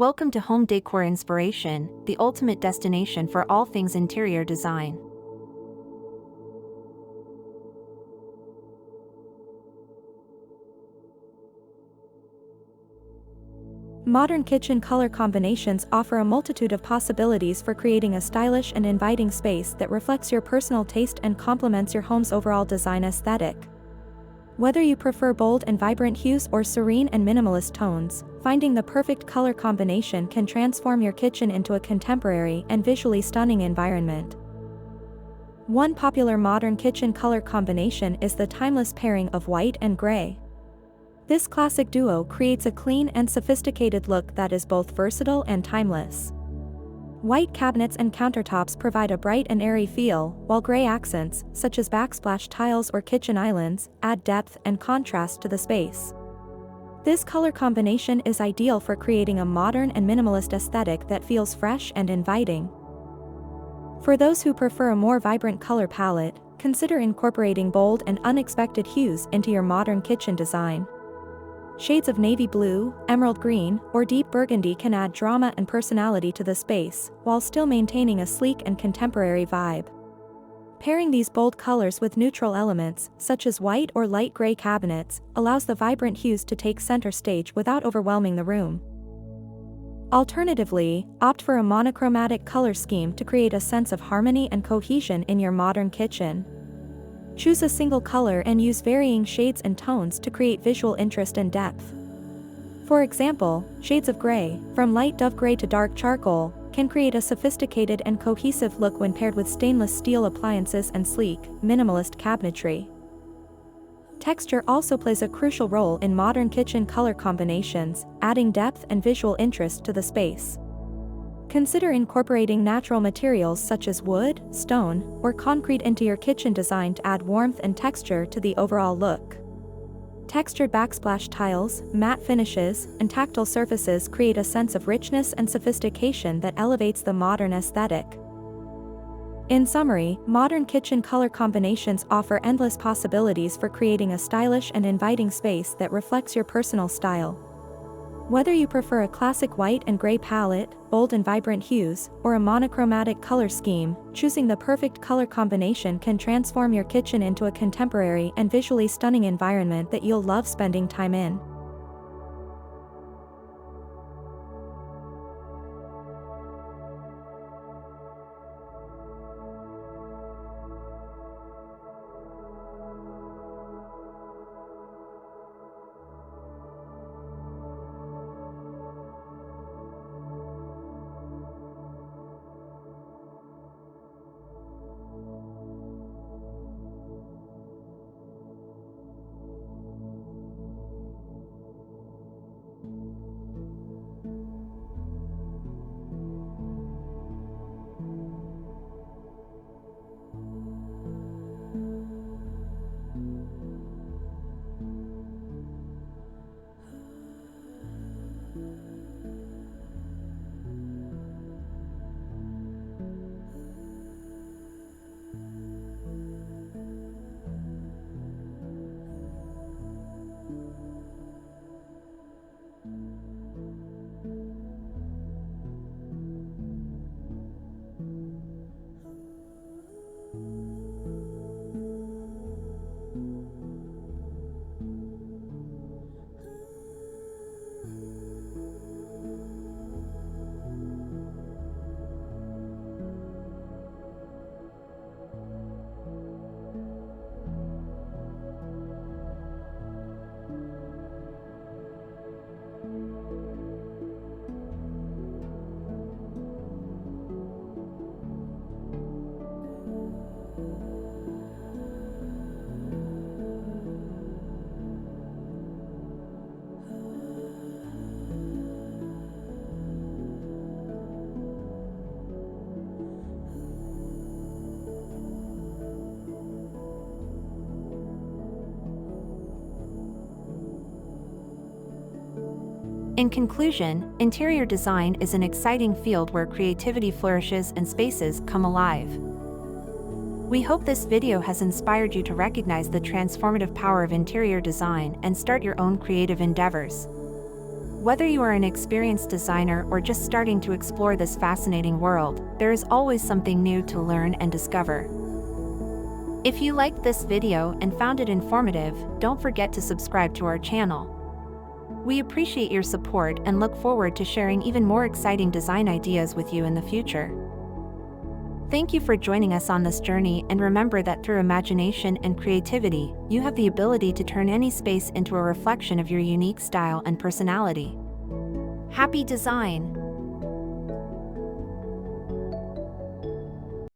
Welcome to Home Decor Inspiration, the ultimate destination for all things interior design. Modern kitchen color combinations offer a multitude of possibilities for creating a stylish and inviting space that reflects your personal taste and complements your home's overall design aesthetic. Whether you prefer bold and vibrant hues or serene and minimalist tones, finding the perfect color combination can transform your kitchen into a contemporary and visually stunning environment. One popular modern kitchen color combination is the timeless pairing of white and gray. This classic duo creates a clean and sophisticated look that is both versatile and timeless. White cabinets and countertops provide a bright and airy feel, while gray accents, such as backsplash tiles or kitchen islands, add depth and contrast to the space. This color combination is ideal for creating a modern and minimalist aesthetic that feels fresh and inviting. For those who prefer a more vibrant color palette, consider incorporating bold and unexpected hues into your modern kitchen design. Shades of navy blue, emerald green, or deep burgundy can add drama and personality to the space, while still maintaining a sleek and contemporary vibe. Pairing these bold colors with neutral elements, such as white or light gray cabinets, allows the vibrant hues to take center stage without overwhelming the room. Alternatively, opt for a monochromatic color scheme to create a sense of harmony and cohesion in your modern kitchen. Choose a single color and use varying shades and tones to create visual interest and depth. For example, shades of gray, from light dove gray to dark charcoal, can create a sophisticated and cohesive look when paired with stainless steel appliances and sleek, minimalist cabinetry. Texture also plays a crucial role in modern kitchen color combinations, adding depth and visual interest to the space. Consider incorporating natural materials such as wood, stone, or concrete into your kitchen design to add warmth and texture to the overall look. Textured backsplash tiles, matte finishes, and tactile surfaces create a sense of richness and sophistication that elevates the modern aesthetic. In summary, modern kitchen color combinations offer endless possibilities for creating a stylish and inviting space that reflects your personal style. Whether you prefer a classic white and gray palette, bold and vibrant hues, or a monochromatic color scheme, choosing the perfect color combination can transform your kitchen into a contemporary and visually stunning environment that you'll love spending time in. In conclusion, interior design is an exciting field where creativity flourishes and spaces come alive. We hope this video has inspired you to recognize the transformative power of interior design and start your own creative endeavors. Whether you are an experienced designer or just starting to explore this fascinating world, there is always something new to learn and discover. If you liked this video and found it informative, don't forget to subscribe to our channel. We appreciate your support and look forward to sharing even more exciting design ideas with you in the future. Thank you for joining us on this journey, and remember that through imagination and creativity, you have the ability to turn any space into a reflection of your unique style and personality. Happy design!